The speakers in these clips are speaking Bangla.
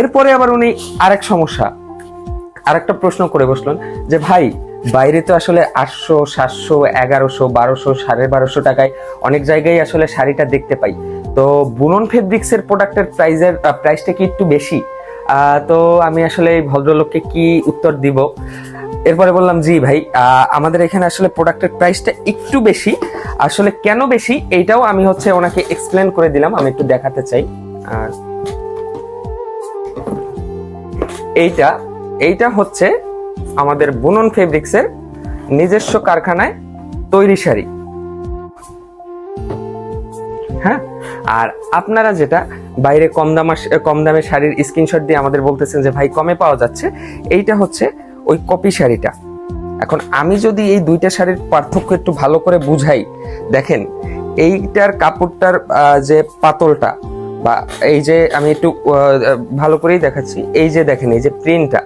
এরপরে আবার উনি আরেক সমস্যা, আরেকটা প্রশ্ন করে বসলেন যে ভাই বাইরে তো আসলে 800, 700, 1100, 1200, 1250 টাকায় অনেক জায়গায় আসলে শাড়িটা দেখতে পাই, তো বুনন ফেব্রিক্সের প্রোডাক্টের প্রাইসটা কি একটু বেশি? তো আমি আসলে এই ভদ্রলোককে কি উত্তর দিব? এরপরে বললাম জি ভাই, আমাদের এখানে আসলে প্রোডাক্টের প্রাইসটা একটু বেশি। আসলে কেন বেশি এইটাও আমি ওনাকে এক্সপ্লেন করে দিলাম। আমি একটু দেখাতে চাই। আর এইটা এইটা হচ্ছে আমাদের বুনন ফেব্রিক্সের নিজস্ব কারখানায় তৈরি শাড়ি। হ্যাঁ, আর আপনারা যেটা বাইরে কম দামে শাড়ির স্ক্রিনশট দিয়ে আমাদের বলতেছেন যে ভাই কমে পাওয়া যাচ্ছে, এইটা হচ্ছে ওই কপি শাড়িটা। এখন আমি যদি এই দুইটা শাড়ির পার্থক্য একটু ভালো করে বুঝাই, দেখেন এইটার কাপড়টার যে পাতলটা, বা এই যে আমি একটু ভালো করেই দেখাচ্ছি, এই যে দেখেন এই যে প্রিন্টটা,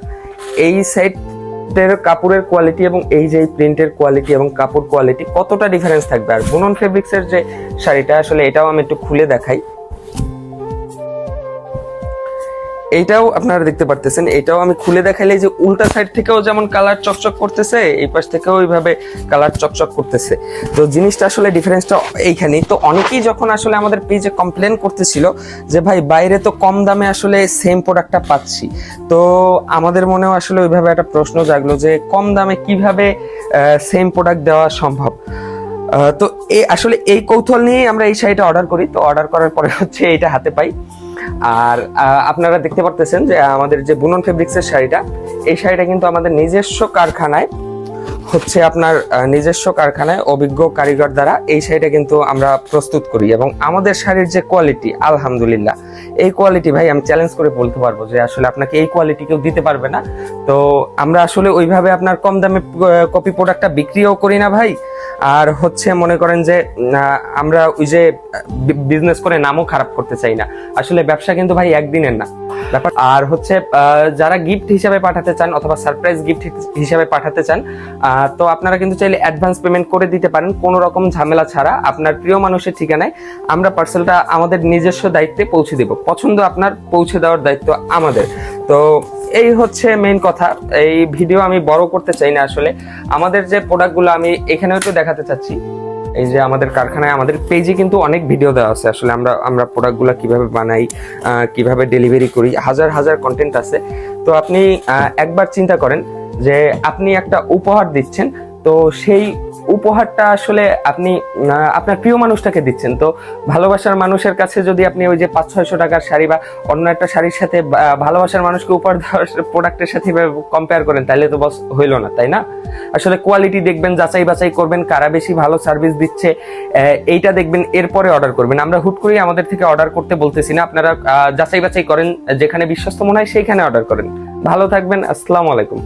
এই সাইডের কাপড়ের কোয়ালিটি এবং এই যে প্রিন্টের কোয়ালিটি এবং কাপড় কোয়ালিটি কতটা ডিফারেন্স থাকবে। আর বুনন ফেব্রিক্সের যে শাড়িটা আসলে এটাও আমি একটু খুলে দেখাই, এইটাও আপনারা দেখতে পারতেছেন, এটাও আমি খুলে দেখাইলে যে উল্টা সাইড থেকেও যেমন কালার চকচক করতেছে, এই পাশ থেকেও ওইভাবে কালার চকচক করতেছে। তো জিনিসটা আসলে ডিফারেন্সটা এইখানেই। তো অনেকেই যখন আসলে আমাদের পেজে কমপ্লেন করতেছিল যে ভাই বাইরে তো কম দামে আসলে সেম প্রোডাক্টটা পাচ্ছি, তো আমাদের মনেও আসলে ওইভাবে একটা প্রশ্ন জাগলো যে কম দামে কিভাবে সেম প্রোডাক্ট দেওয়া সম্ভব। তো আসলে এই কৌতূহল নিয়েই আমরা এই শাড়িটা অর্ডার করি। তো অর্ডার করার পরে এটা হাতে পাই। আর আপনারা দেখতে পারতেছেন যে আমাদের যে বুনন ফেব্রিক্সের শাড়িটা, এই শাড়িটা কিন্তু আমাদের নিজস্ব কারখানায় আপনার নিজস্ব কারখানায় অভিজ্ঞ কারিগর দ্বারা এই শাড়িটা কিন্তু আমরা প্রস্তুত করি। এবং আমাদের শাড়ির যে কোয়ালিটি, আলহামদুলিল্লাহ এই কোয়ালিটি ভাই আমি চ্যালেঞ্জ করে বলতে পারবো যে আসলে আপনাকে এই কোয়ালিটি কেউ দিতে পারবে না। তো আমরা আসলে ওইভাবে আপনার কম দামে কপি প্রোডাক্টটা বিক্রিও করি না ভাই। আর মনে করেন যে আমরা ওই যে বিজনেস করে নামও খারাপ করতে চাই না। আসলে ব্যবসা কিন্তু ভাই একদিনের না ব্যাপার। আর যারা গিফট হিসাবে পাঠাতে চান অথবা সারপ্রাইজ গিফট হিসাবে পাঠাতে চান, তো আপনারা কিন্তু চাইলে অ্যাডভান্স পেমেন্ট করে দিতে পারেন কোনো রকম ঝামেলা ছাড়া। আপনার প্রিয় মানুষের ঠিকানায় আমরা পার্সেলটা আমাদের নিজস্ব দায়িত্বে পৌঁছে দেব। পছন্দ আপনার, পৌঁছে দেওয়ার দায়িত্ব আমাদের। তো এই মেইন কথা। এই ভিডিও আমি বড় করতে চাই না। আসলে আমাদের যে প্রোডাক্টগুলো আমি এখানেও একটু দেখাতে চাচ্ছি। এই যে আমাদের কারখানায়, আমাদের পেজে কিন্তু অনেক ভিডিও দেওয়া আছে। আসলে আমরা প্রোডাক্টগুলো কিভাবে বানাই, কিভাবে ডেলিভারি করি, হাজার হাজার কন্টেন্ট আছে। তো আপনি একবার চিন্তা করেন যে আপনি একটা উপহার দিচ্ছেন, তো সেই উপহারটা আসলে আপনি আপনার প্রিয় মানুষটাকে দিচ্ছেন। তো ভালোবাসার মানুষের কাছে যদি আপনি ওই যে 500-600 টাকার শাড়ি বা অন্য একটা শাড়ির সাথে ভালোবাসার মানুষকে উপহার দেওয়ার প্রোডাক্টের সাথে কম্পেয়ার করেন, তাহলে তো বস হইলো না, তাই না? আসলে কোয়ালিটি দেখবেন, যাচাই বাছাই করবেন, কারা বেশি ভালো সার্ভিস দিচ্ছে এইটা দেখবেন, এরপরে অর্ডার করবেন। আমরা হুট করেই আমাদের থেকে অর্ডার করতে বলতেছি না। আপনারা যাচাই বাছাই করেন, যেখানে বিশ্বস্ত মনে হয় সেইখানে অর্ডার করেন। ভালো থাকবেন, আসসালামু আলাইকুম।